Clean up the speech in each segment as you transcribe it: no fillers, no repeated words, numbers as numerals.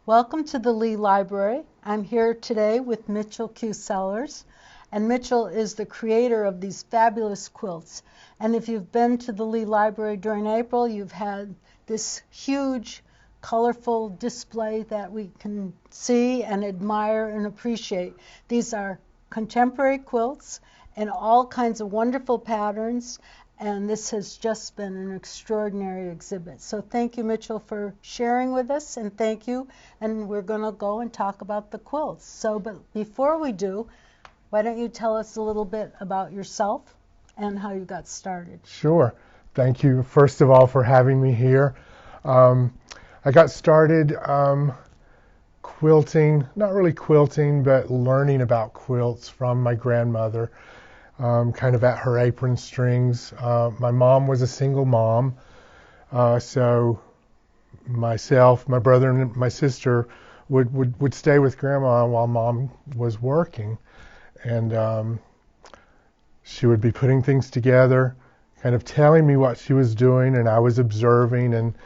Welcome to the Lee Library. I'm here today with Mitchell Q. Sellers, and Mitchell is the creator of these fabulous quilts. And if you've been to the Lee Library during April, you've had this huge, colorful display that we can see and admire and appreciate. These are contemporary quilts in all kinds of wonderful patterns, and this has just been an extraordinary exhibit. So thank you, Mitchell, for sharing with us, and thank you. And we're going to go and talk about the quilts. So, but before we do, why don't you tell us a little bit about yourself and how you got started? Sure. Thank you, first of all, for having me here. I got started quilting, not really quilting, but learning about quilts from my grandmother. Kind of at her apron strings. My mom was a single mom, so myself, my brother, and my sister would stay with Grandma while Mom was working, and she would be putting things together, kind of telling me what she was doing, and I was observing and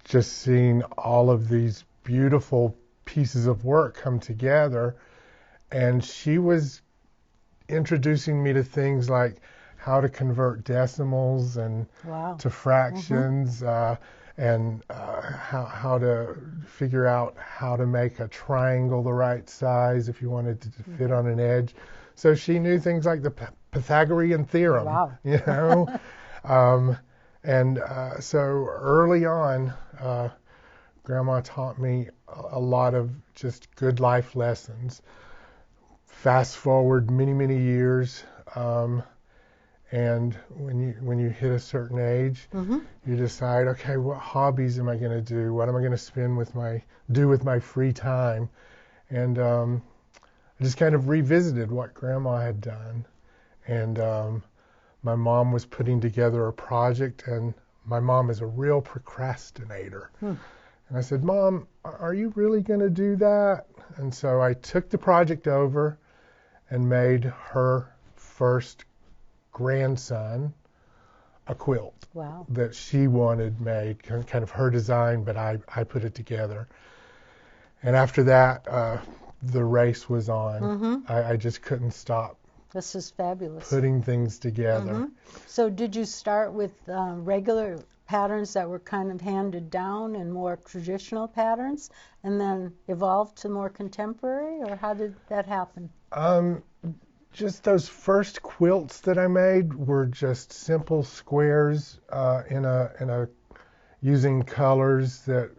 just seeing all of these beautiful pieces of work come together, and she was introducing me to things like how to convert decimals and to fractions, and how to figure out how to make a triangle the right size if you wanted to fit on an edge. So she knew things like the Pythagorean theorem, you know. So early on, Grandma taught me a lot of just good life lessons. Fast forward many years, and when you hit a certain age, you decide, okay, what hobbies am I going to do? What am I going to do with my free time? And I just kind of revisited what Grandma had done, and my mom was putting together a project, and my mom is a real procrastinator. And I said, Mom, are you really going to do that? And so I took the project over and made her first grandson a quilt that she wanted made, kind of her design, but I put it together. And after that, the race was on. I just couldn't stop. This is fabulous. Putting things together. So did you start with regular patterns that were kind of handed down and more traditional patterns, and then evolved to more contemporary, or how did that happen? Just those first quilts that I made were just simple squares using colors that,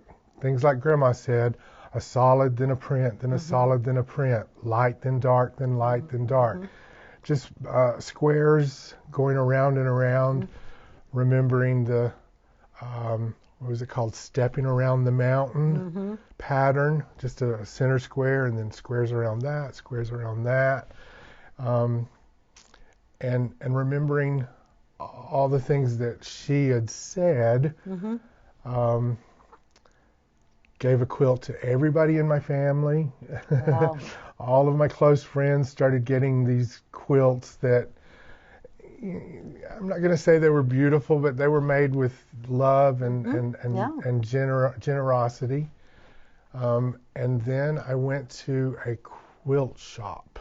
things like Grandma said, a solid, then a print, then a solid, then a print, light, then dark, then light, then dark. Just squares going around and around, remembering the, what was it called, stepping around the mountain pattern, just a center square and then squares around that, squares around that. And remembering all the things that she had said. Gave a quilt to everybody in my family. All of my close friends started getting these quilts that, I'm not going to say they were beautiful, but they were made with love and generosity. And then I went to a quilt shop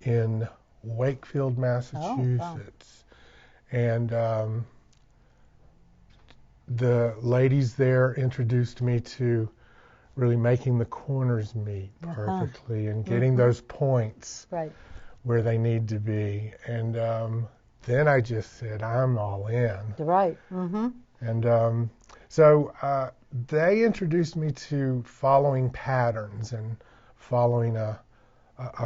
in Wakefield, Massachusetts. And the ladies there introduced me to really making the corners meet perfectly and getting those points where they need to be. And then I just said, I'm all in. And so they introduced me to following patterns and following a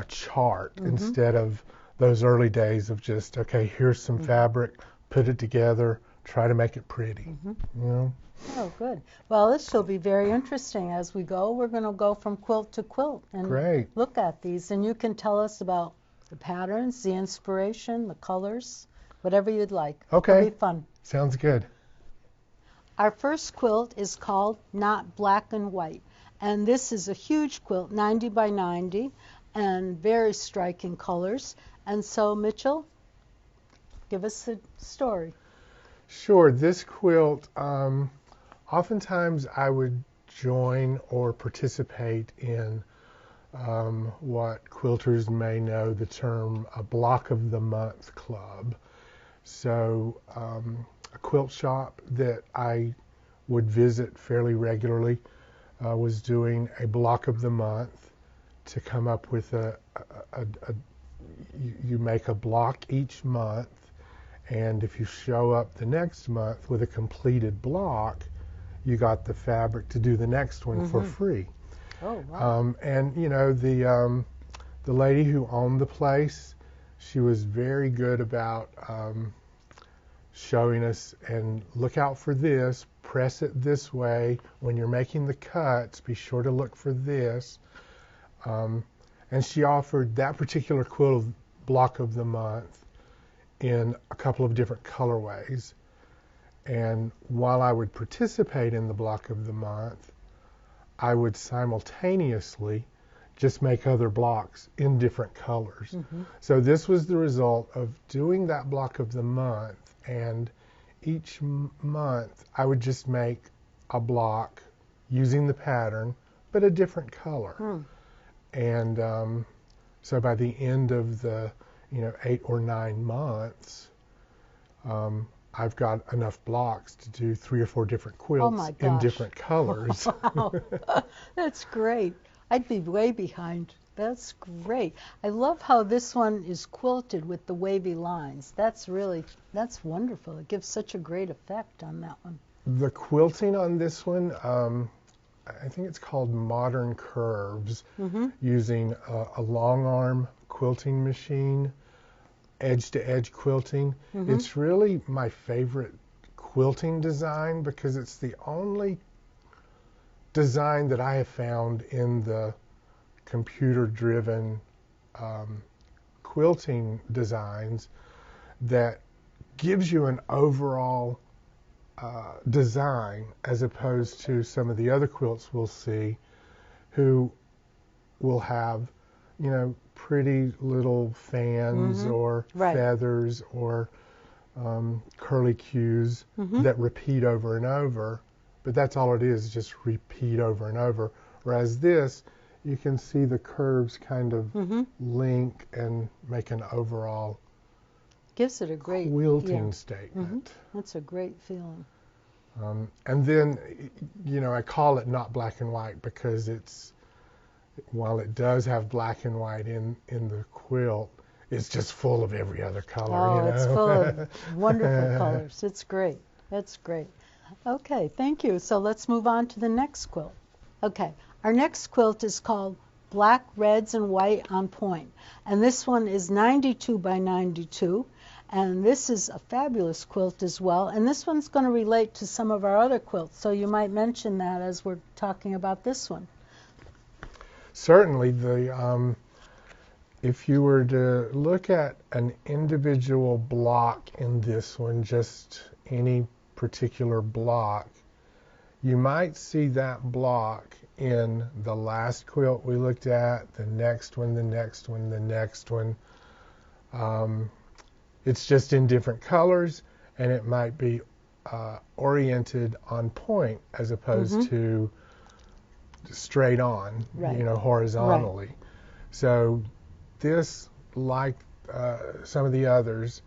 chart instead of those early days of just, okay, here's some fabric, put it together, try to make it pretty. You know? Oh, good. Well, this will be very interesting as we go. We're going to go from quilt to quilt and look at these, and you can tell us about the patterns, the inspiration, the colors, whatever you'd like. Okay. It'll be fun. Sounds good. Our first quilt is called Not Black and White, and this is a huge quilt, 90 by 90, and very striking colors. And so, Mitchell, give us the story. Sure. This quilt, oftentimes I would join or participate in what quilters may know the term a block of the month club. So a quilt shop that I would visit fairly regularly was doing a block of the month to come up with you make a block each month, and if you show up the next month with a completed block, you got the fabric to do the next one for free. Oh, wow. And you know, the lady who owned the place, she was very good about showing us, and look out for this, press it this way. When you're making the cuts, be sure to look for this. And she offered that particular quilt block of the month in a couple of different colorways. And while I would participate in the block of the month, I would simultaneously just make other blocks in different colors. So this was the result of doing that block of the month, and each month I would just make a block using the pattern, but a different color. And so by the end of the 8 or 9 months, I've got enough blocks to do 3 or 4 different quilts in different colors. Wow, that's great. I'd be way behind. That's great. I love how this one is quilted with the wavy lines. That's wonderful. It gives such a great effect on that one. The quilting on this one, I think it's called Modern Curves, using a long arm quilting machine, edge-to-edge quilting. It's really my favorite quilting design because it's the only design that I have found in the computer-driven quilting designs that gives you an overall design, as opposed to some of the other quilts we'll see who will have, pretty little fans or feathers or curly cues that repeat over and over, but that's all it is, just repeat over and over. Whereas this, you can see the curves kind of link and make an overall gives it a great quilting statement. That's a great feeling. And then, I call it not black and white because while it does have black and white in the quilt, it's just full of every other color. Oh, it's full of wonderful colors. It's great. That's great. Okay, thank you. So let's move on to the next quilt. Okay, our next quilt is called Black, Reds, and White on Point. And this one is 92 by 92. And this is a fabulous quilt as well. And this one's going to relate to some of our other quilts. So you might mention that as we're talking about this one. Certainly. If you were to look at an individual block in this one, just any particular block, you might see that block in the last quilt we looked at, the next one, the next one, the next one. It's just in different colors, and it might be oriented on point as opposed to straight on, horizontally. Right. So this, like some of the others,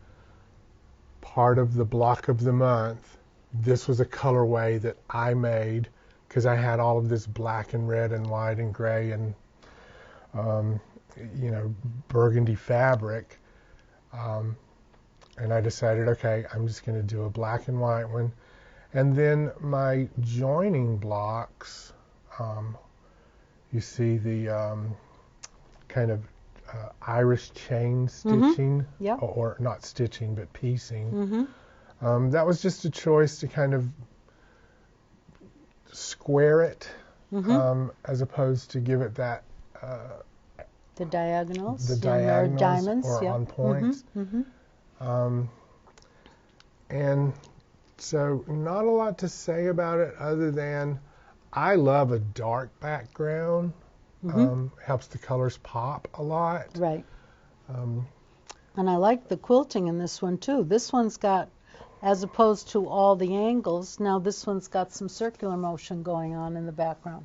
part of the block of the month, this was a colorway that I made because I had all of this black and red and white and gray and burgundy fabric. And I decided, okay, I'm just going to do a black and white one. And then my joining blocks, you see the kind of Irish chain stitching, or not stitching, but piecing. That was just a choice to kind of square it, as opposed to give it that the diagonals, or diamonds, or on points. And so not a lot to say about it other than I love a dark background. Helps the colors pop a lot. Right. And I like the quilting in this one too. This one's got as opposed to all the angles. Now this one's got some circular motion going on in the background.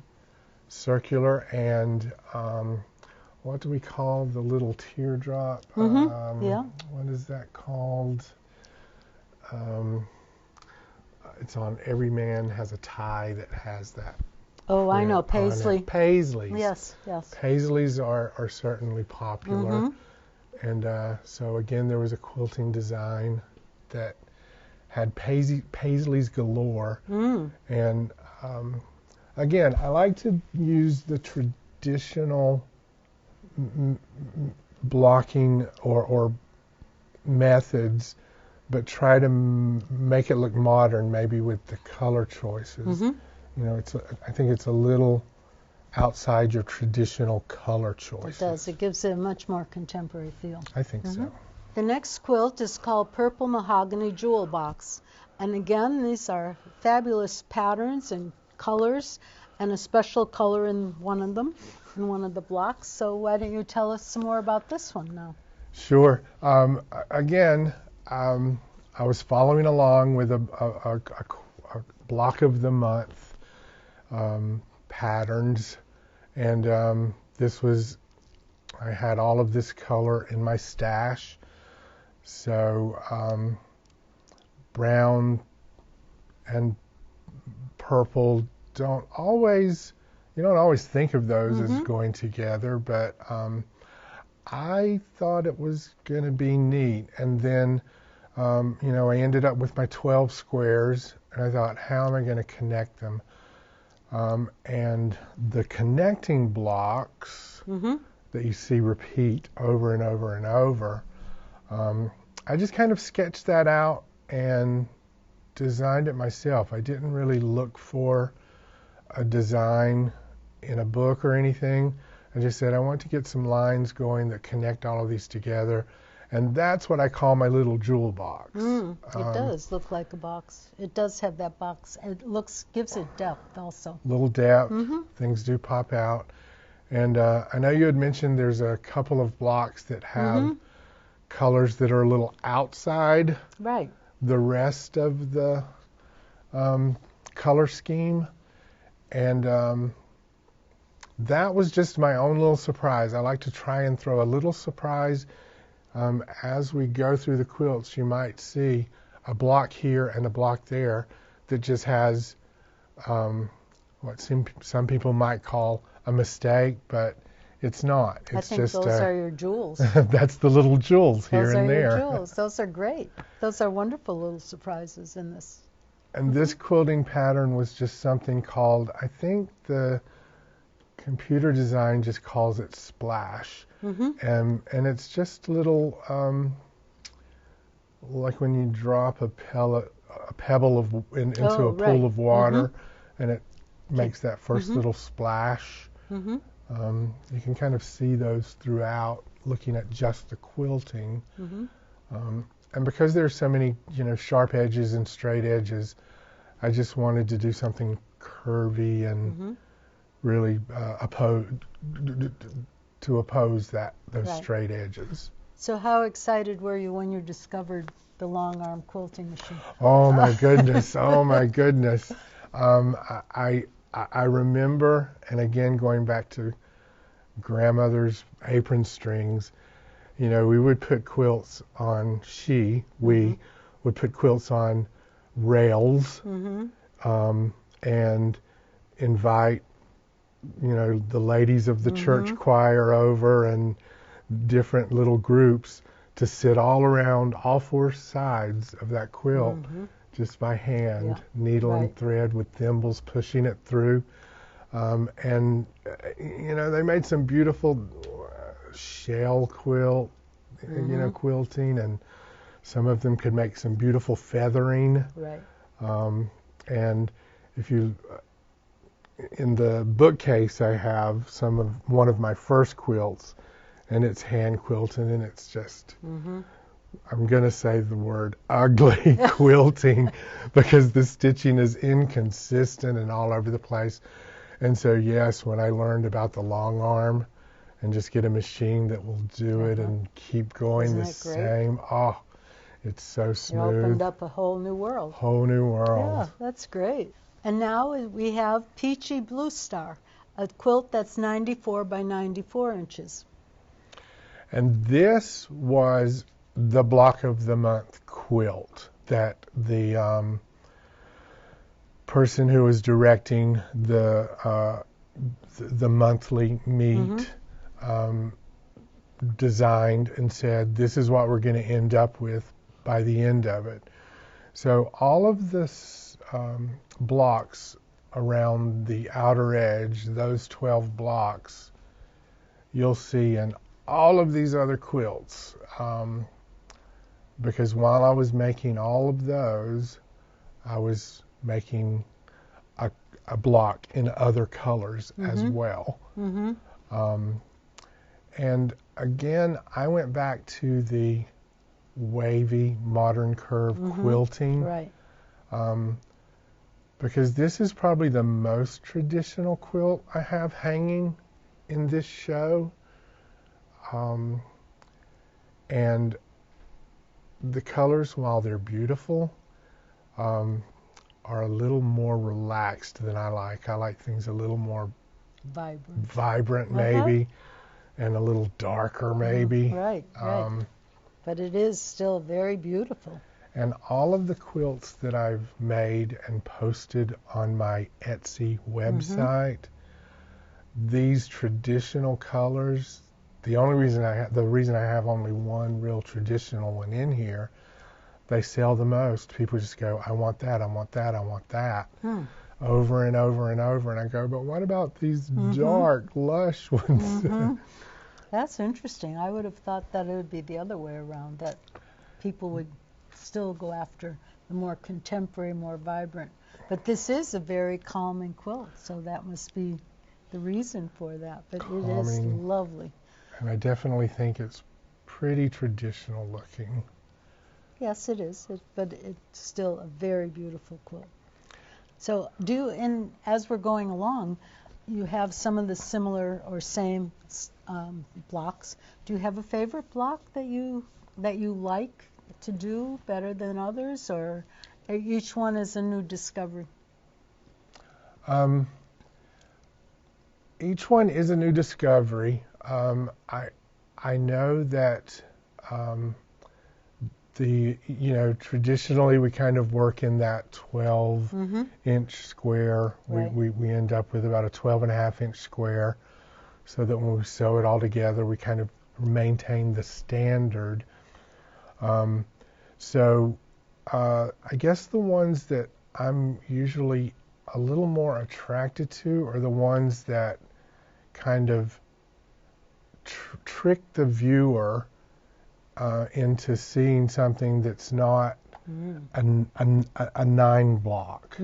Circular and what do we call the little teardrop? Yeah. What is that called? It's on Every Man Has a Tie that has that. Oh, I know, paisley. Paisleys. Yes, yes. Paisleys are certainly popular. And so again, there was a quilting design that had paisleys galore. And again, I like to use the traditional blocking or methods, but try to make it look modern, maybe with the color choices. You know, I think it's a little outside your traditional color choices. It does. It gives it a much more contemporary feel. I think so. The next quilt is called Purple Mahogany Jewel Box. And again, these are fabulous patterns and colors, and a special color in one of them, in one of the blocks. So why don't you tell us some more about this one now? Sure. Again, I was following along with a block of the month patterns, and this was, I had all of this color in my stash. So brown and purple you don't always think of those as going together, but I thought it was going to be neat. And then you know, I ended up with my 12 squares, and I thought, how am I going to connect them? And the connecting blocks that you see repeat over and over and over, I just kind of sketched that out and designed it myself. I didn't really look for a design in a book or anything. I just said, I want to get some lines going that connect all of these together. And that's what I call my little jewel box. It does look like a box. It does have that box. It gives it depth also. Little depth. Things do pop out. And I know you had mentioned there's a couple of blocks that have colors that are a little outside the rest of the color scheme. And that was just my own little surprise. I like to try and throw a little surprise. As we go through the quilts, you might see a block here and a block there that just has what some people might call a mistake, but it's not. It's I think just those are your jewels. that's the little jewels here and there. Those are your jewels. Those are great. Those are wonderful little surprises in this. And this quilting pattern was just something called, I think the computer design just calls it splash. And it's just little, like when you drop a pebble into a pool of water, and it makes that first little splash. You can kind of see those throughout, looking at just the quilting. And because there's so many, sharp edges and straight edges, I just wanted to do something curvy and really oppose those straight edges. So how excited were you when you discovered the long arm quilting machine? Oh my goodness! Oh my goodness! I remember, and again going back to grandmother's apron strings, we would put quilts on. We would put quilts on rails, and invite the ladies of the church choir over and different little groups to sit all around all four sides of that quilt just by hand, needle and thread with thimbles pushing it through. And they made some beautiful shell quilt, quilting, and some of them could make some beautiful feathering. And if you in the bookcase, I have one of my first quilts, and it's hand quilted, and it's just, I'm going to say the word ugly quilting because the stitching is inconsistent and all over the place. And so, yes, when I learned about the long arm and just get a machine that will do it and keep going the same, It's so It smooth. opened up a whole new world. Whole new world. Yeah, that's great. And now we have Peachy Blue Star, a quilt that's 94 by 94 inches. And this was the block of the month quilt that the person who was directing the monthly meet designed and said, this is what we're going to end up with by the end of it. So all of this blocks around the outer edge, those 12 blocks, you'll see in all of these other quilts. Because while I was making all of those, I was making a block in other colors as well. And again, I went back to the wavy modern curve quilting. Right. Because this is probably the most traditional quilt I have hanging in this show. And the colors, while they're beautiful, are a little more relaxed than I like. I like things a little more vibrant maybe, and a little darker maybe. Right. But it is still very beautiful. And all of the quilts that I've made and posted on my Etsy website, these traditional colors, the reason I have only one real traditional one in here, they sell the most. People just go, I want that, I want that, I want that, over and over and over. And I go, but what about these dark, lush ones? That's interesting. I would have thought that it would be the other way around, that people would still go after the more contemporary, more vibrant. But this is a very calming quilt, so that must be the reason for that. But it is lovely. And I definitely think it's pretty traditional looking. Yes, it is, but it's still a very beautiful quilt. So as we're going along, you have some of the similar or same blocks. Do you have a favorite block that you like to do better than others, or each one is a new discovery? Each one is a new discovery. I know that traditionally we kind of work in that 12-inch square. Right. We end up with about a 12.5-inch square, so that when we sew it all together, we kind of maintain the standard. So I guess the ones that I'm usually a little more attracted to are the ones that kind of trick the viewer into seeing something that's not a 9 block,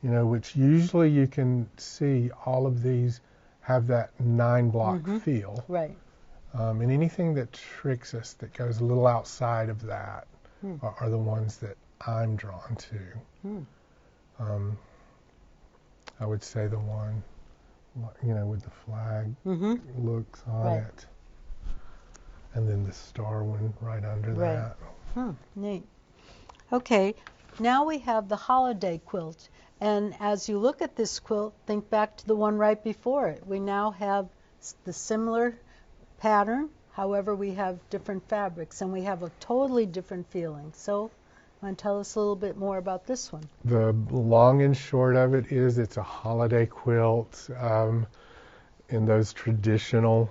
which usually you can see all of these have that 9 block feel. Right. And anything that tricks us, that goes a little outside of that, are the ones that I'm drawn to. I would say the one, with the flag looks on it. And then the star one right under that. Neat. Okay, now we have the holiday quilt. And as you look at this quilt, think back to the one right before it. We now have the similar pattern, however we have different fabrics, and we have a totally different feeling. So, want to tell us a little bit more about this one? The long and short of it is it's a holiday quilt in those traditional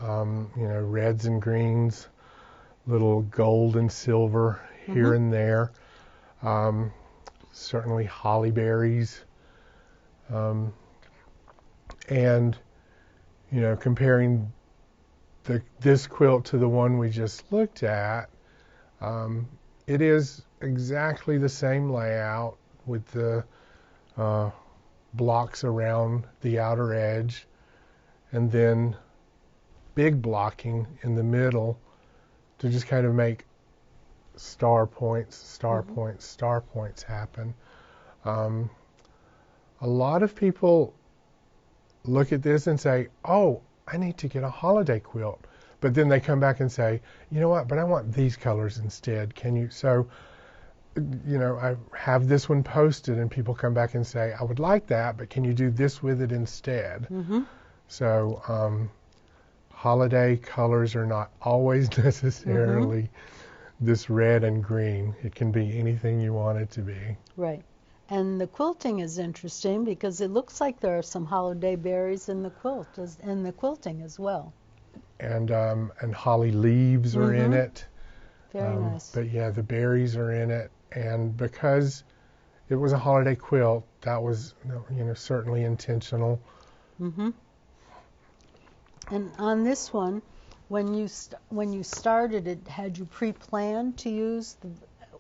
reds and greens, little gold and silver here and there. Certainly holly berries. And, comparing this quilt to the one we just looked at, it is exactly the same layout with the blocks around the outer edge, and then big blocking in the middle to just kind of make star points happen. A lot of people look at this and say, oh, I need to get a holiday quilt. but then they come back and say, you know what, but I want these colors instead. Can you? So, you know, I have this one posted and people come back and say, I would like that, but can you do this with it instead? Mm-hmm. So, holiday colors are not always necessarily this red and green. It can be anything you want it to be. Right. And the quilting is interesting because it looks like there are some holiday berries in the quilting as well. And holly leaves are in it. Very nice. But yeah, the berries are in it. And because it was a holiday quilt, that was, you know, certainly intentional. Mm-hmm. And on this one, when you started it, had you pre-planned to use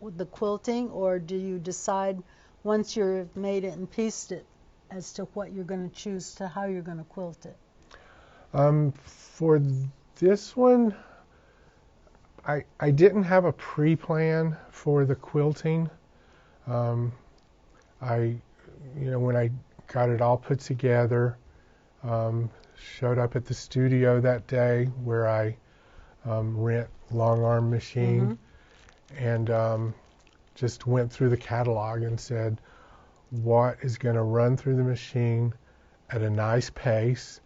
the quilting, or do you decide once you've made it and pieced it as to what you're going to choose to how you're going to quilt it? For this one, I didn't have a pre-plan for the quilting. You know, when I got it all put together, showed up at the studio that day where I rent long arm machine, and just went through the catalog and said, what is going to run through the machine at a nice pace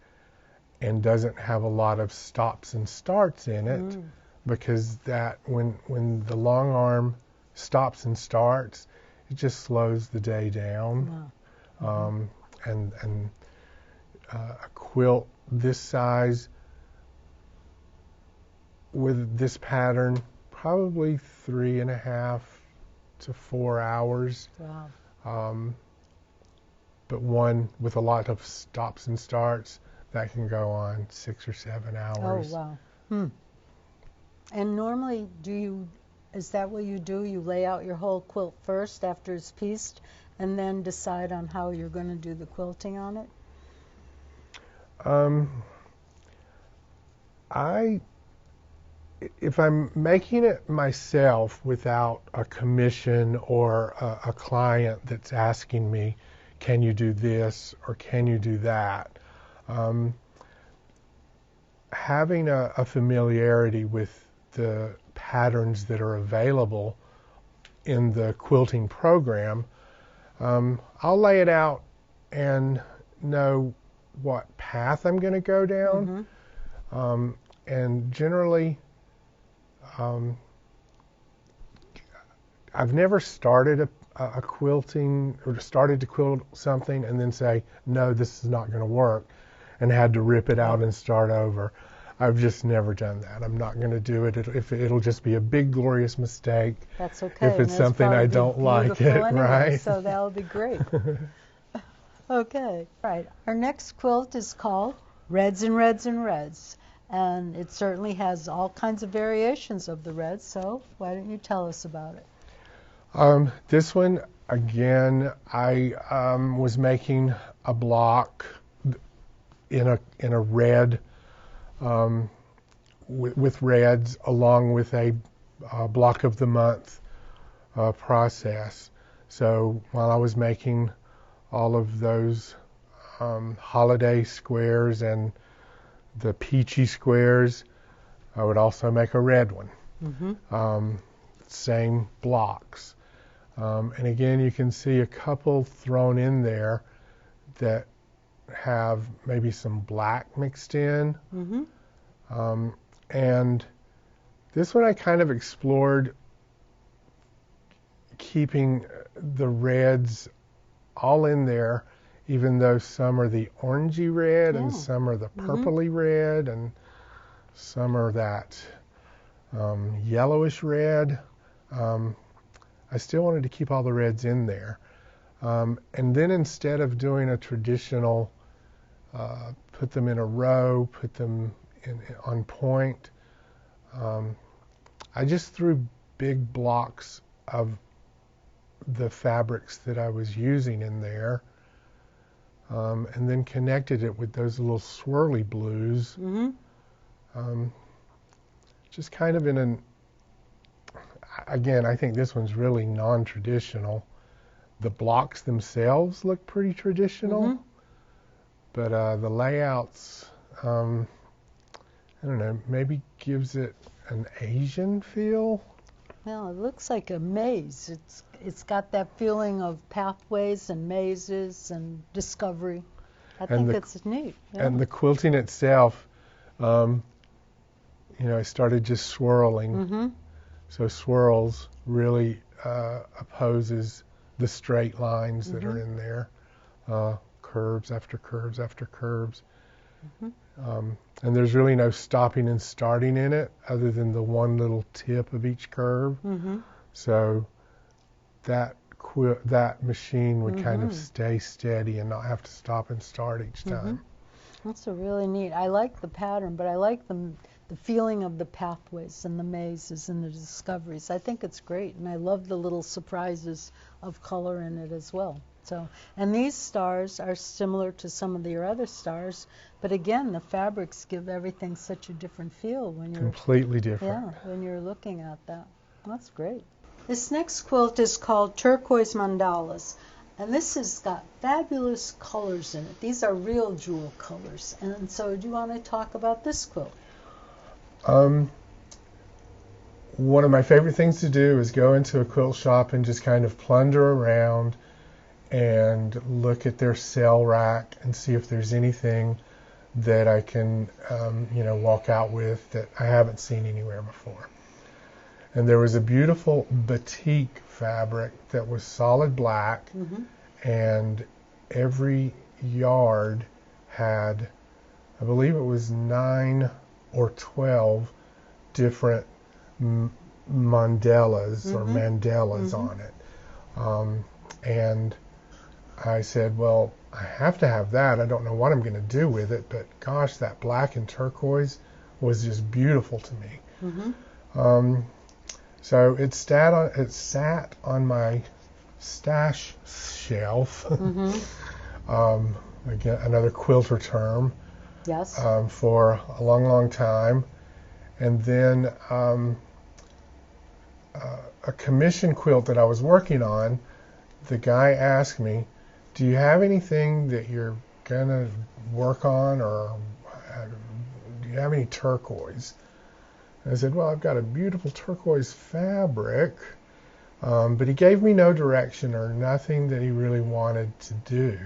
and doesn't have a lot of stops and starts in it, because that when the long arm stops and starts, it just slows the day down. Wow. And a quilt this size with this pattern, probably 3.5 to 4 hours. Wow. But one with a lot of stops and starts, that can go on 6 or 7 hours. Oh, wow. And normally, is that what you do? You lay out your whole quilt first after it's pieced, and then decide on how you're going to do the quilting on it? If I'm making it myself without a commission or a client that's asking me, can you do this or can you do that? Having a familiarity with the patterns that are available in the quilting program, I'll lay it out and know what path I'm going to go down. And generally, I've never started a quilting or started to quilt something and then say, no, this is not going to work, and had to rip it out and start over. I've just never done that. I'm not going to do it. It'll just be a big, glorious mistake. That's okay. If it's something I don't like it, anyway, right? So that'll be great. Okay. Right. Our next quilt is called Reds and Reds and Reds. And it certainly has all kinds of variations of the red, so why don't you tell us about it? This one, again, I was making a block in a red, with reds, along with a block of the month process. So while I was making all of those holiday squares and the peachy squares, I would also make a red one. Same blocks. And again, you can see a couple thrown in there that have maybe some black mixed in. And this one I kind of explored keeping the reds all in there, even though some are the orangey red and some are the purpley red and some are that yellowish red. I still wanted to keep all the reds in there. And then instead of doing a traditional put them in a row, put them on point, I just threw big blocks of the fabrics that I was using in there, and then connected it with those little swirly blues. Just kind of in an, again, I think this one's really non-traditional. The blocks themselves look pretty traditional, but the layouts, I don't know, maybe gives it an Asian feel. Well, it looks like a maze. It's got that feeling of pathways and mazes and discovery. I think it's neat. Yeah. And the quilting itself, I started just swirling. Mm-hmm. So swirls really opposes the straight lines that are in there, curves after curves after curves. And there's really no stopping and starting in it other than the one little tip of each curve. So that machine would kind of stay steady and not have to stop and start each time. That's a really neat. I like the pattern, but I like the feeling of the pathways and the mazes and the discoveries. I think it's great, and I love the little surprises of color in it as well. So, and these stars are similar to some of your other stars, but again, the fabrics give everything such a different feel when you're completely different. Yeah, when you're looking at that. That's great. This next quilt is called Turquoise Mandalas, and this has got fabulous colors in it. These are real jewel colors. And so, do you want to talk about this quilt? One of my favorite things to do is go into a quilt shop and just kind of plunder around and look at their sale rack and see if there's anything that I can, walk out with that I haven't seen anywhere before. And there was a beautiful batik fabric that was solid black, and every yard had, I believe it was 9 or 12 different mandalas on it. And I said, well, I have to have that. I don't know what I'm going to do with it, but gosh, that black and turquoise was just beautiful to me. So it sat on my stash shelf. Again, another quilter term. Yes. For a long, long time. And then a commission quilt that I was working on, the guy asked me, do you have anything that you're going to work on, or do you have any turquoise? And I said, well, I've got a beautiful turquoise fabric, but he gave me no direction or nothing that he really wanted to do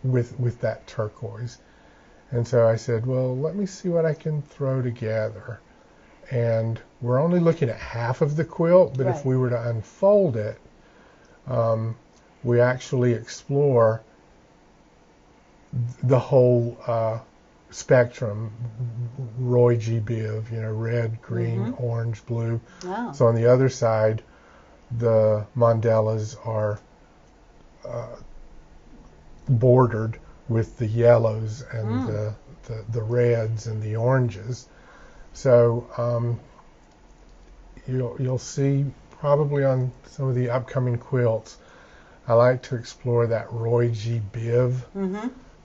with that turquoise. And so I said, well, let me see what I can throw together. And we're only looking at half of the quilt, but if we were to unfold it, we actually explore the whole spectrum, Roy G. Biv, red, green, orange, blue. Wow. So on the other side, the mandalas are bordered with the yellows and the reds and the oranges. So you'll see probably on some of the upcoming quilts, I like to explore that Roy G. Biv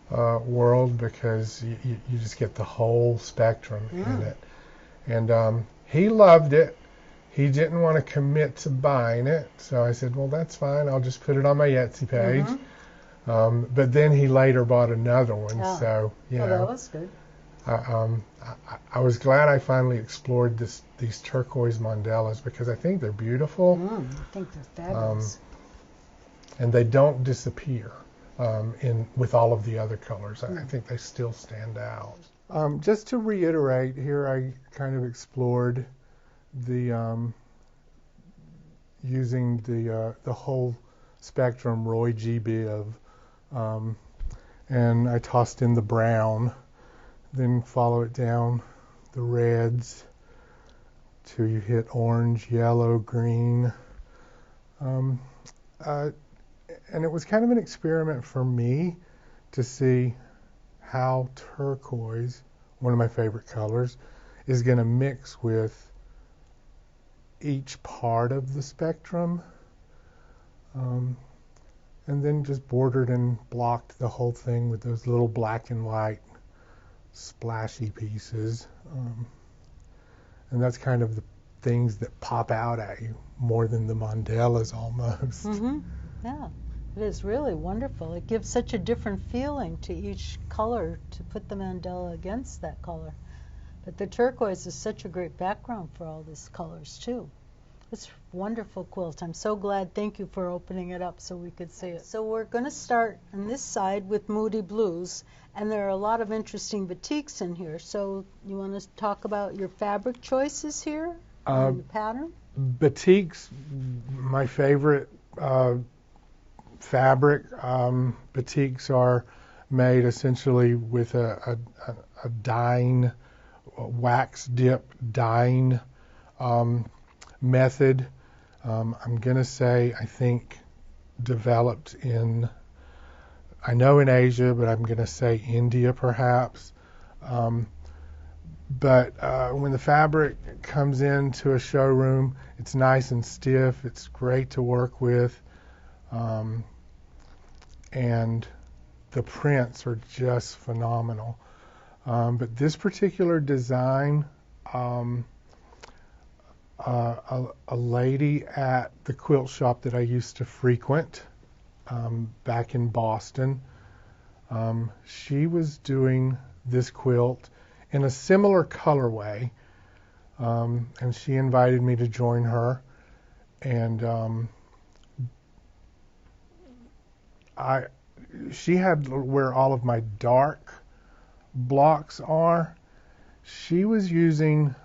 world, because you just get the whole spectrum in it. And he loved it. He didn't want to commit to buying it, so I said, well, that's fine. I'll just put it on my Etsy page. But then he later bought another one, so that was good. I was glad I finally explored these turquoise mandalas, because I think they're beautiful. I think they're fabulous. And they don't disappear with all of the other colors. I think they still stand out. Just to reiterate, here I kind of explored the using the whole spectrum Roy G. Biv, and I tossed in the brown, then follow it down the reds till you hit orange, yellow, green. And it was kind of an experiment for me to see how turquoise, one of my favorite colors, is going to mix with each part of the spectrum. And then just bordered and blocked the whole thing with those little black and white splashy pieces. And that's kind of the things that pop out at you more than the mandalas almost. Yeah, it is really wonderful. It gives such a different feeling to each color to put the mandala against that color. But the turquoise is such a great background for all these colors too. It's a wonderful quilt. I'm so glad. Thank you for opening it up so we could see it. So we're going to start on this side with Moody Blues, and there are a lot of interesting batiks in here. So you want to talk about your fabric choices here and the pattern? Batiks, my favorite fabric. Batiks are made essentially with a dyeing, wax dip dyeing method. I'm going to say, I think, developed in, I know in Asia, but I'm going to say India perhaps. But when the fabric comes into a showroom, it's nice and stiff. It's great to work with. And the prints are just phenomenal. But this particular design, a lady at the quilt shop that I used to frequent back in Boston, she was doing this quilt in a similar colorway, and she invited me to join her, and she had where all of my dark blocks are. She was using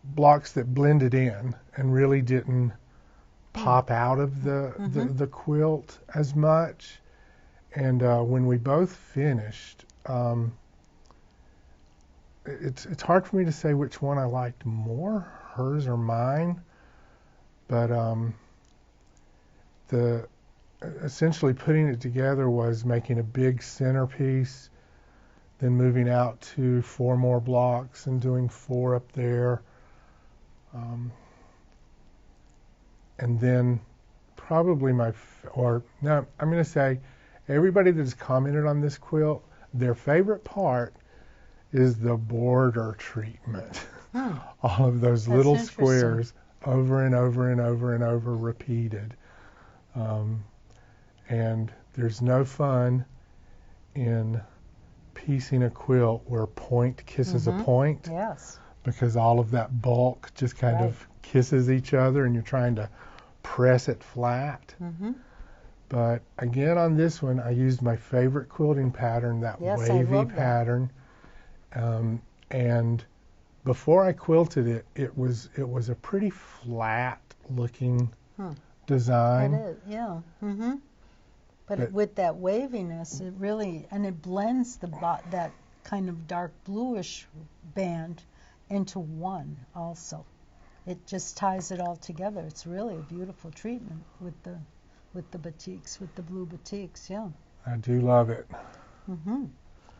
blocks that blended in and really didn't pop out of the quilt as much. And when we both finished, it's hard for me to say which one I liked more, hers or mine. But essentially putting it together was making a big centerpiece, then moving out to 4 more blocks and doing 4 up there. And then probably I'm going to say everybody that's commented on this quilt, their favorite part is the border treatment. All of those little squares over and over and over and over repeated. And there's no fun in piecing a quilt where point kisses a point. Yes. Because all of that bulk just kind of kisses each other and you're trying to press it flat. But again, on this one, I used my favorite quilting pattern, that wavy pattern. And before I quilted it, it was a pretty flat looking design. It is, yeah. But with that waviness, it really, and it blends that kind of dark bluish band into one also. It just ties it all together. It's really a beautiful treatment with the batiks, with the blue batiks, yeah. I do love it.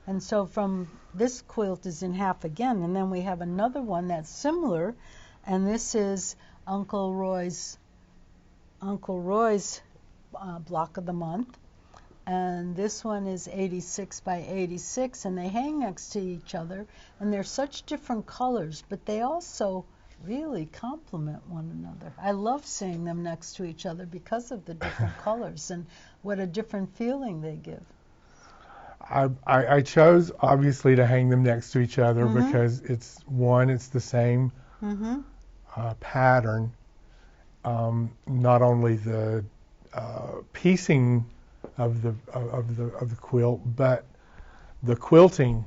And so from this quilt is in half again, and then we have another one that's similar, and this is Uncle Roy's block of the month. And this one is 86 by 86, and they hang next to each other, and they're such different colors, but they also really complement one another. I love seeing them next to each other because of the different colors and what a different feeling they give. I chose obviously to hang them next to each other because it's the same pattern. Not only the piecing of the quilt, but the quilting.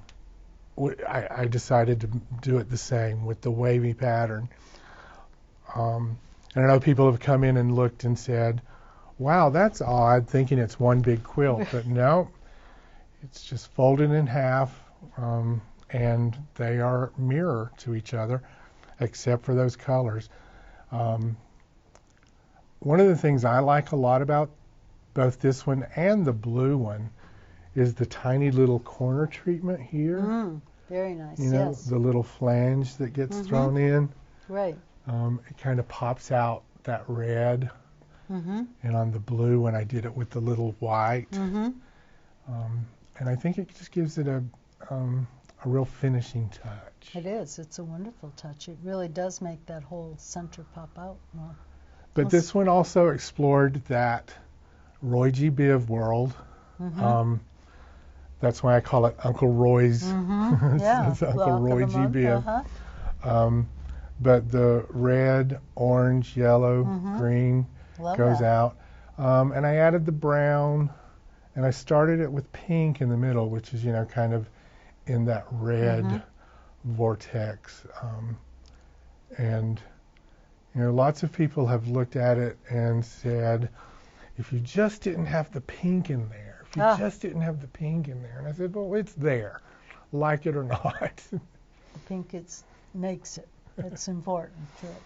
I decided to do it the same with the wavy pattern. And I know people have come in and looked and said, "Wow, that's odd," thinking it's one big quilt, but no, it's just folded in half, and they are mirror to each other, except for those colors. One of the things I like a lot about both this one and the blue one is the tiny little corner treatment here. Very nice, you know, yes. the little flange that gets thrown in. Right. It kind of pops out that red. And on the blue, when I did it with the little white. And I think it just gives it a real finishing touch. It is. It's a wonderful touch. It really does make that whole center pop out more. But this one also explored that Roy G. Biv world. That's why I call it Uncle Roy's. Yeah, It's Uncle block of Roy the month. GBM. But the red, orange, yellow, green Love goes that. out. And I added the brown, and I started it with pink in the middle, which is, kind of in that red vortex. And, lots of people have looked at it and said, if you just didn't have the pink in there, if you just didn't have the pink in there. And I said, well, it's there, like it or not. The pink makes it. It's important to it.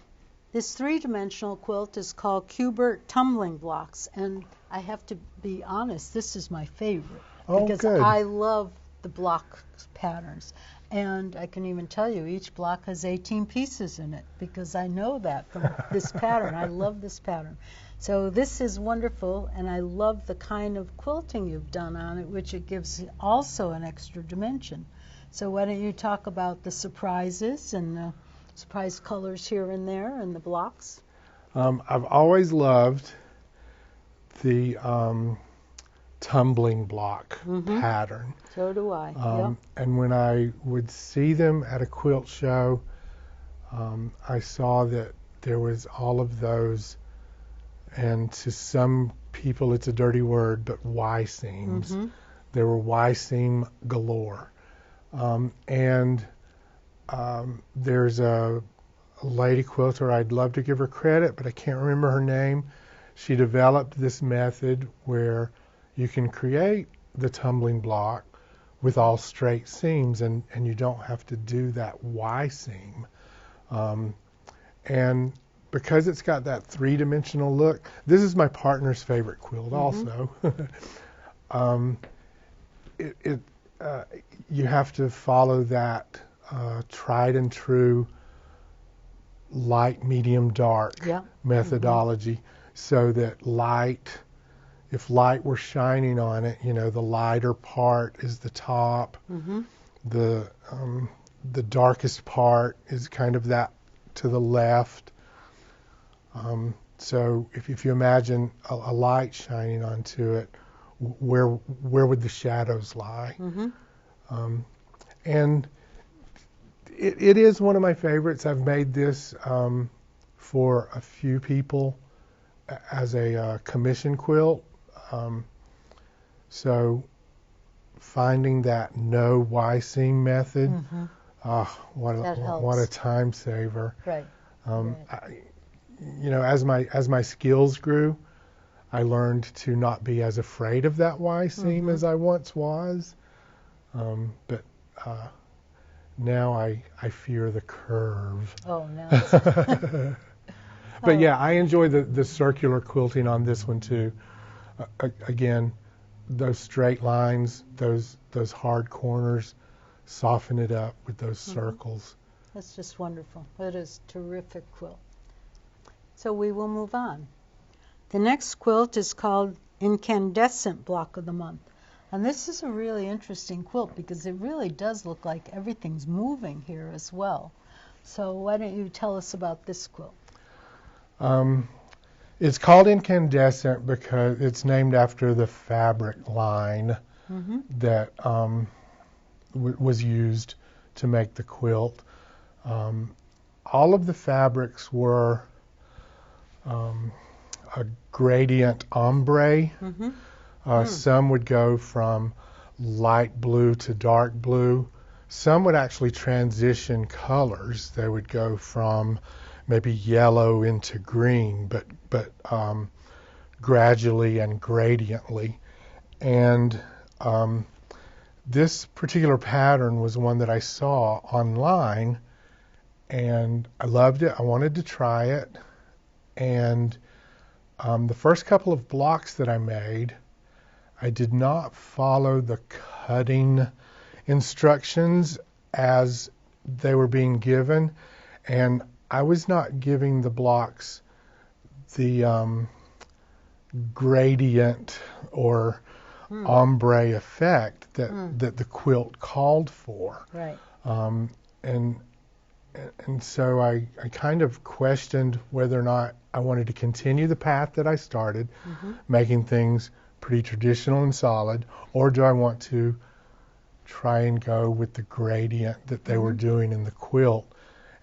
This three-dimensional quilt is called Kubert tumbling blocks, and I have to be honest, this is my favorite because good. I love the block patterns. And I can even tell you each block has 18 pieces in it because I know that from this pattern. I love this pattern. So this is wonderful, and I love the kind of quilting you've done on it, which it gives also an extra dimension. So why don't you talk about the surprises and the surprise colors here and there and the blocks? I've always loved the tumbling block pattern. So do I. And when I would see them at a quilt show, I saw that there was all of those, and to some people it's a dirty word, but Y seams. There were Y seam galore. There's a lady quilter, I'd love to give her credit, but I can't remember her name. She developed this method where you can create the tumbling block with all straight seams, and you don't have to do that Y seam. And because it's got that three-dimensional look, this is my partner's favorite quilt also. You have to follow that tried and true light, medium, dark methodology, so that if light were shining on it, the lighter part is the top. The darkest part is kind of that to the left. So if you imagine a light shining onto it, where would the shadows lie? And it is one of my favorites. I've made this for a few people as a commission quilt. So finding that no Y seam method, what a time saver. Right. As my skills grew, I learned to not be as afraid of that Y seam as I once was. But now I fear the curve. Oh, no. But yeah, I enjoy the circular quilting on this one too. Again, those straight lines, those hard corners, soften it up with those circles. That's just wonderful. It is a terrific quilt. So we will move on. The next quilt is called Incandescent Block of the Month. And this is a really interesting quilt because it really does look like everything's moving here as well. So why don't you tell us about this quilt? It's called Incandescent because it's named after the fabric line that was used to make the quilt. All of the fabrics were a gradient ombre. Some would go from light blue to dark blue. Some would actually transition colors. They would go from maybe yellow into green, but gradually and gradiently. And this particular pattern was one that I saw online, and I loved it. I wanted to try it. And the first couple of blocks that I made, I did not follow the cutting instructions as they were being given, and I was not giving the blocks the gradient or ombre effect that the quilt called for. Right. And so I kind of questioned whether or not I wanted to continue the path that I started, making things pretty traditional and solid, or do I want to try and go with the gradient that they were doing in the quilt.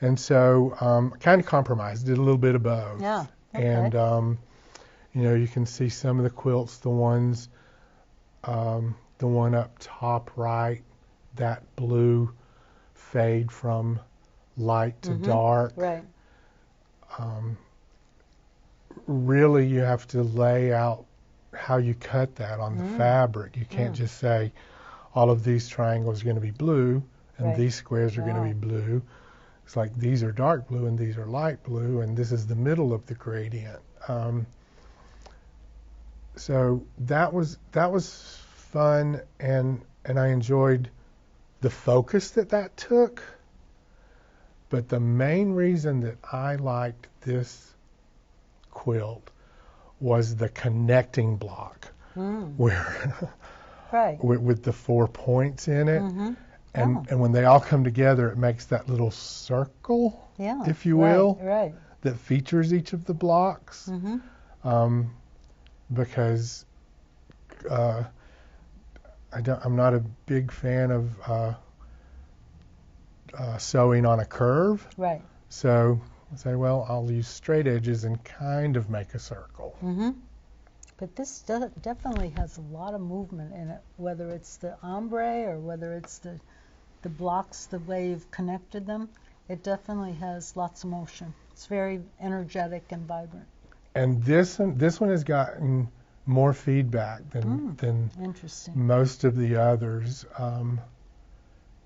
And so kind of compromised, did a little bit of both. Yeah. Okay. And, you know, you can see some of the quilts, the one up top right, that blue fade from light to dark. Right. Really, you have to lay out how you cut that on the fabric. You can't just say all of these triangles are going to be blue and these squares are going to be blue. It's like these are dark blue and these are light blue, and this is the middle of the gradient. So that was fun, and I enjoyed the focus that took. But the main reason that I liked this quilt was the connecting block, where with the 4 points in it. And when they all come together, it makes that little circle, if you will, that features each of the blocks. Because I'm not a big fan of sewing on a curve. Right. So I say, well, I'll use straight edges and kind of make a circle. But this definitely has a lot of movement in it, whether it's the ombre or whether it's the blocks, the way you've connected them. It definitely has lots of motion. It's very energetic and vibrant. And this one has gotten more feedback than most of the others.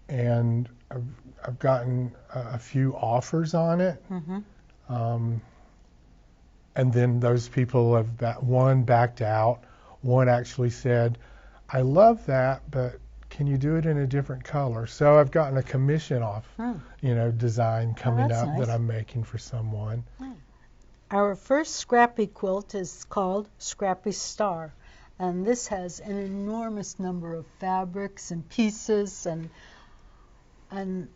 And I've gotten a few offers on it. And then those people have one backed out. One actually said, I love that, but can you do it in a different color? So I've gotten a commission off, you know, design coming up nice. that I'm making for someone. Our first Scrappy quilt is called Scrappy Star, and this has an enormous number of fabrics and pieces, and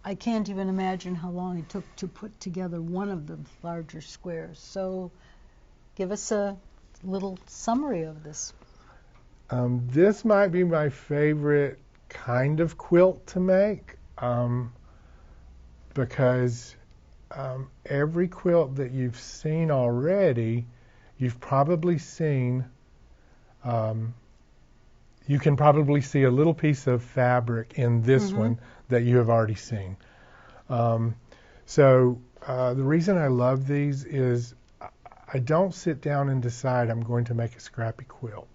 I can't even imagine how long it took to put together one of the larger squares. So give us a little summary of this. This might be my favorite kind of quilt to make, because every quilt that you've seen already, you've probably seen, you can probably see a little piece of fabric in this one that you have already seen. So the reason I love these is I don't sit down and decide I'm going to make a scrappy quilt.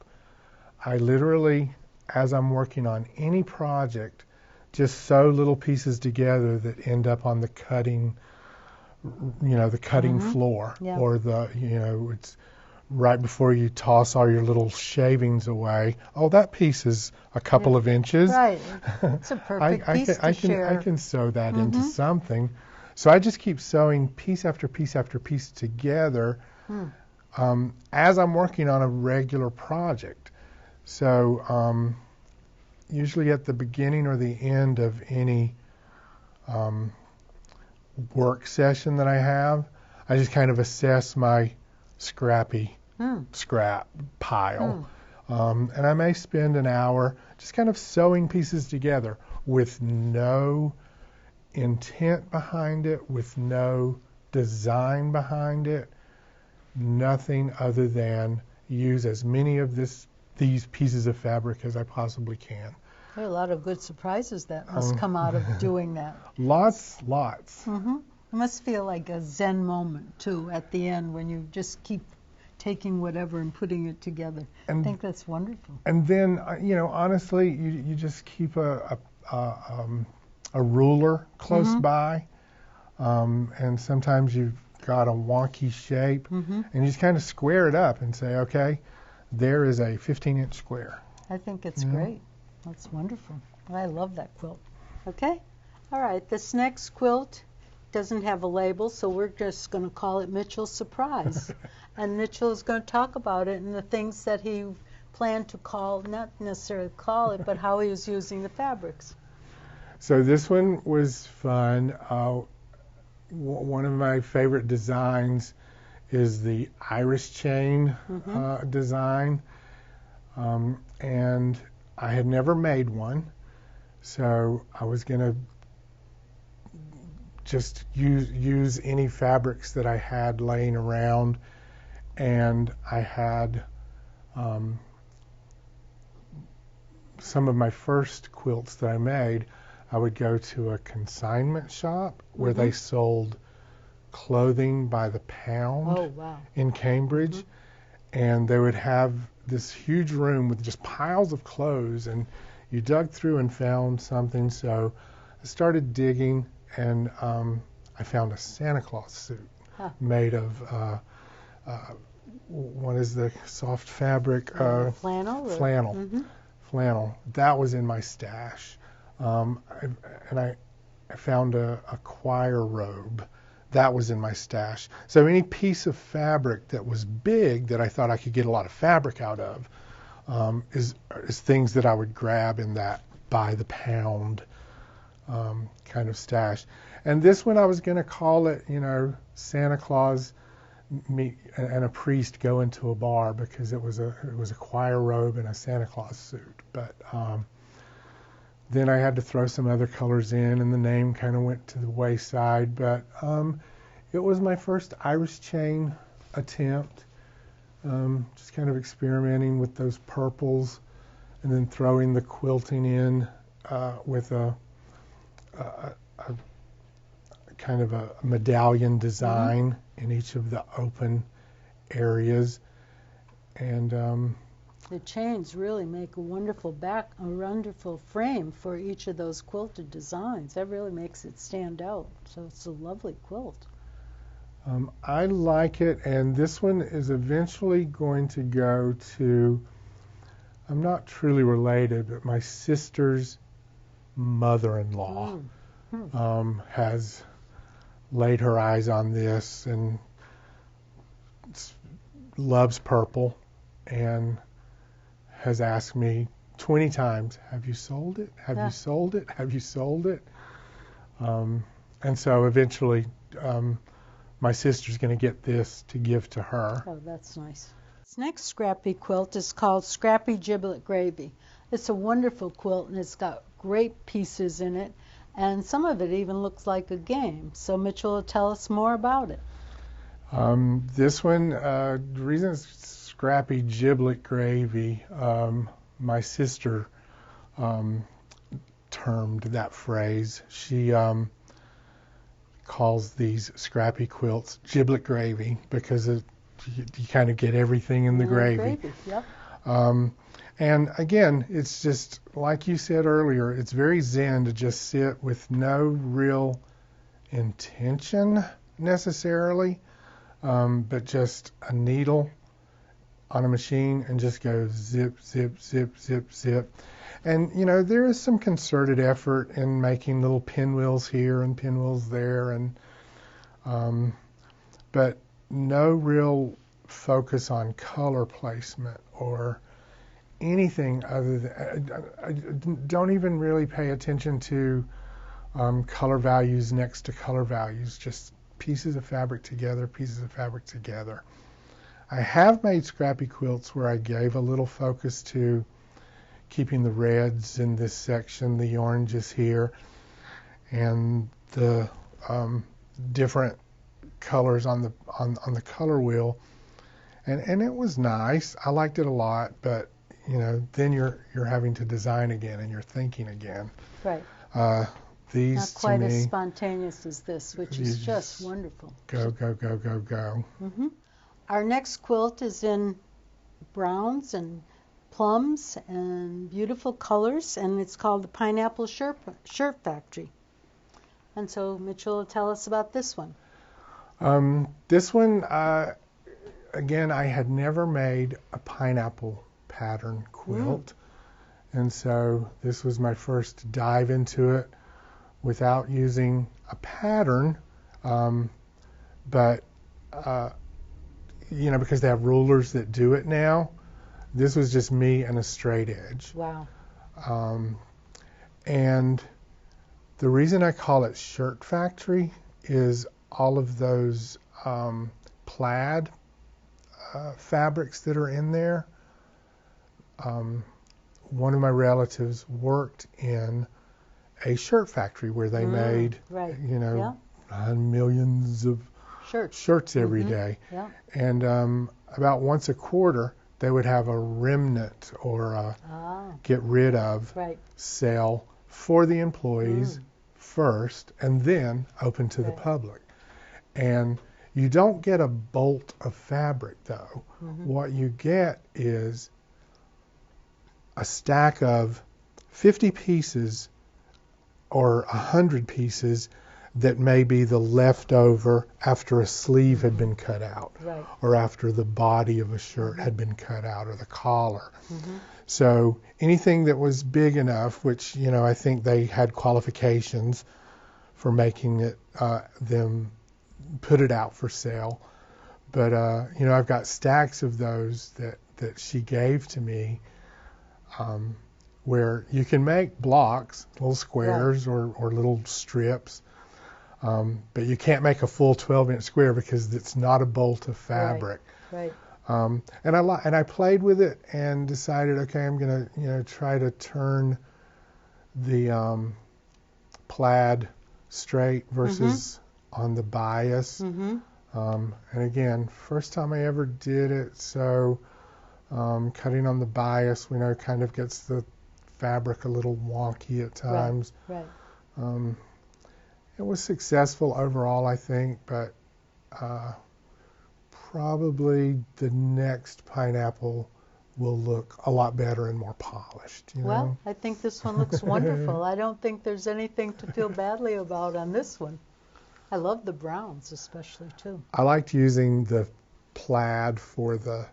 I literally, as I'm working on any project, just sew little pieces together that end up on the cutting, you know, the cutting floor, or it's right before you toss all your little shavings away. Oh, that piece is a couple of inches. Right. It's a perfect piece to share. I can sew that into something. So I just keep sewing piece after piece after piece together as I'm working on a regular project. So usually at the beginning or the end of any work session that I have, I just kind of assess my scrap pile. And I may spend an hour just kind of sewing pieces together with no intent behind it, with no design behind it, nothing other than use as many of these pieces of fabric as I possibly can. There are a lot of good surprises that must come out of doing that. Lots. It must feel like a Zen moment, too, at the end when you just keep taking whatever and putting it together. I think that's wonderful. And then, you know, honestly, you just keep a ruler close by, and sometimes you've got a wonky shape, and you just kind of square it up and say, okay, there is a 15-inch square. I think it's great. That's wonderful. I love that quilt. Okay? All right, this next quilt doesn't have a label, so we're just going to call it Mitchell's Surprise. And Mitchell is going to talk about it and the things that he planned to call, not necessarily call it, but how he was using the fabrics. So this one was fun. One of my favorite designs is the iris chain design. And I had never made one, So I was going to just use any fabrics that I had laying around, and I had some of my first quilts that I made. I would go to a consignment shop where they sold clothing by the pound in Cambridge, and they would have this huge room with just piles of clothes, and you dug through and found something. So I started digging, and I found a Santa Claus suit made of what is the soft fabric? Flannel? Flannel. Flannel. That was in my stash. I found a choir robe. That was in my stash. So any piece of fabric that was big that I thought I could get a lot of fabric out of is things that I would grab in that by the pound kind of stash. And this one I was going to call it, Santa Claus and a priest go into a bar, because it was a choir robe and a Santa Claus suit. But then I had to throw some other colors in, and the name kind of went to the wayside. But it was my first Irish chain attempt, just kind of experimenting with those purples, and then throwing the quilting in with a kind of a medallion design in each of the open areas. And the chains really make a wonderful frame for each of those quilted designs. That really makes it stand out. So it's a lovely quilt. I like it, and this one is eventually going to go to, I'm not truly related, but my sister's mother-in-law has laid her eyes on this and loves purple, and has asked me 20 times, have you sold it? Have you sold it? Have you sold it? And so eventually my sister's going to get this to give to her. Oh, that's nice. This next scrappy quilt is called Scrappy Giblet Gravy. It's a wonderful quilt, and it's got great pieces in it, and some of it even looks like a game. So Mitchell will tell us more about it. This one, the reason it's Scrappy Giblet Gravy, my sister termed that phrase. She calls these scrappy quilts giblet gravy, because you kind of get everything in the gravy. Yep. And again, it's just like you said earlier, it's very zen to just sit with no real intention necessarily, but just a needle on a machine and just go zip, zip, zip, zip, zip. And, there is some concerted effort in making little pinwheels here and pinwheels there, and but no real focus on color placement or anything other than, I don't even really pay attention to color values next to color values, just pieces of fabric together, pieces of fabric together. I have made scrappy quilts where I gave a little focus to keeping the reds in this section, the oranges here, and the different colors on the color wheel, and it was nice. I liked it a lot, but then you're having to design again, and you're thinking again. Right. These not quite to me, as spontaneous as this, which is just wonderful. Go, go, go, go, go. Our next quilt is in browns and plums and beautiful colors, and it's called the Pineapple Shirt Factory. And so Mitchell will tell us about this one. This one, again, I had never made a pineapple pattern quilt, and so this was my first dive into it without using a pattern, but because they have rulers that do it now, this was just me and a straight edge. Wow. And the reason I call it Shirt Factory is all of those plaid fabrics that are in there. One of my relatives worked in a shirt factory where they made, right. you know, Yeah. millions of shirts every day. Yeah. And about once a quarter, they would have a remnant or a get rid of sale for the employees first, and then open to the public. And you don't get a bolt of fabric, though. What you get is a stack of 50 pieces or 100 pieces that may be the leftover after a sleeve had been cut out, or after the body of a shirt had been cut out, or the collar. So anything that was big enough, which, you know, I think they had qualifications for making it, them put it out for sale. But, you know, I've got stacks of those that she gave to me, where you can make blocks, little squares or little strips, but you can't make a full 12-inch square because it's not a bolt of fabric. And I played with it and decided, okay, I'm gonna, you know, try to turn the plaid straight versus on the bias. And again, first time I ever did it, so cutting on the bias, we know, kind of gets the fabric a little wonky at times. It was successful overall, I think, but probably the next pineapple will look a lot better and more polished. You know? Well, I think this one looks wonderful. I don't think there's anything to feel badly about on this one. I love the browns especially, too. I liked using the plaid for the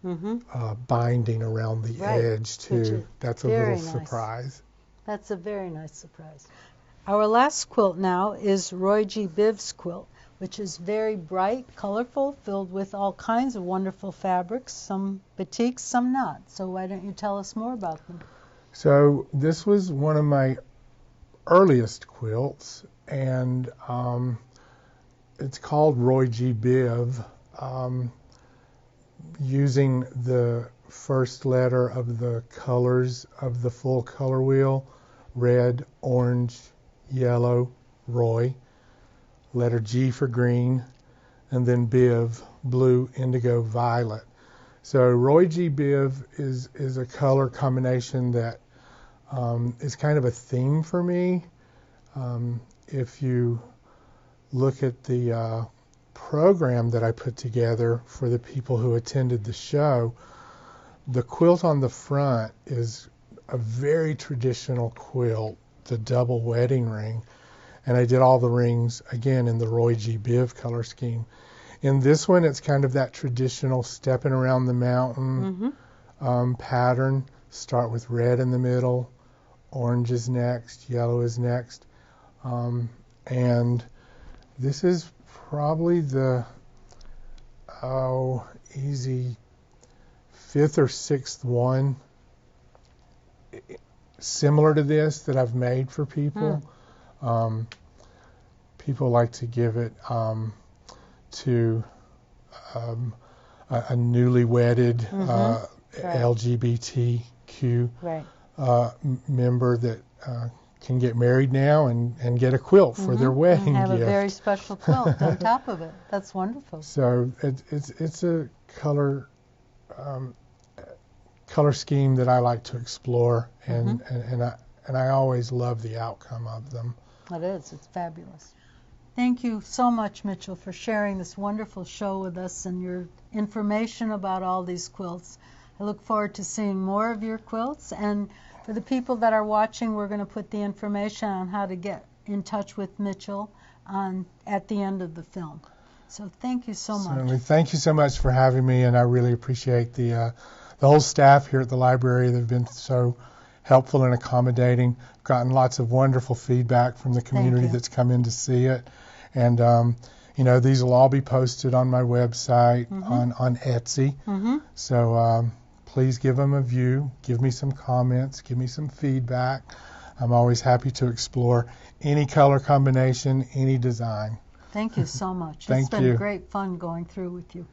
binding around the edge, too. That's a little surprise. That's a very nice surprise. Our last quilt now is Roy G. Biv's quilt, which is very bright, colorful, filled with all kinds of wonderful fabrics, some batiks, some not. So why don't you tell us more about them? So this was one of my earliest quilts, and it's called Roy G. Biv, using the first letter of the colors of the full color wheel: red, orange, yellow, Roy, letter G for green, and then Biv, blue, indigo, violet. So Roy G. Biv is a color combination that is kind of a theme for me. If you look at the program that I put together for the people who attended the show, the quilt on the front is a very traditional quilt, the double wedding ring, and I did all the rings again in the Roy G. Biv color scheme. In this one, it's kind of that traditional stepping around the mountain pattern. Start with red in the middle, orange is next, yellow is next, and this is probably the easy 5th or 6th one similar to this that I've made for people. People like to give it to a newly wedded LGBTQ member that can get married now and get a quilt for their wedding and have gift. A very special quilt on top of it. That's wonderful. So it's a color scheme that I like to explore, and I always love the outcome of them. It is. It's fabulous. Thank you so much, Mitchell, for sharing this wonderful show with us and your information about all these quilts. I look forward to seeing more of your quilts, and for the people that are watching, we're going to put the information on how to get in touch with Mitchell at the end of the film. So thank you so much. Certainly. Thank you so much for having me, and I really appreciate the whole staff here at the library. They've been so helpful and accommodating. I've gotten lots of wonderful feedback from the community that's come in to see it. And, you know, these will all be posted on my website, on Etsy. So please give them a view, give me some comments, give me some feedback. I'm always happy to explore any color combination, any design. Thank you so much. Thank It's been you. great fun going through with you.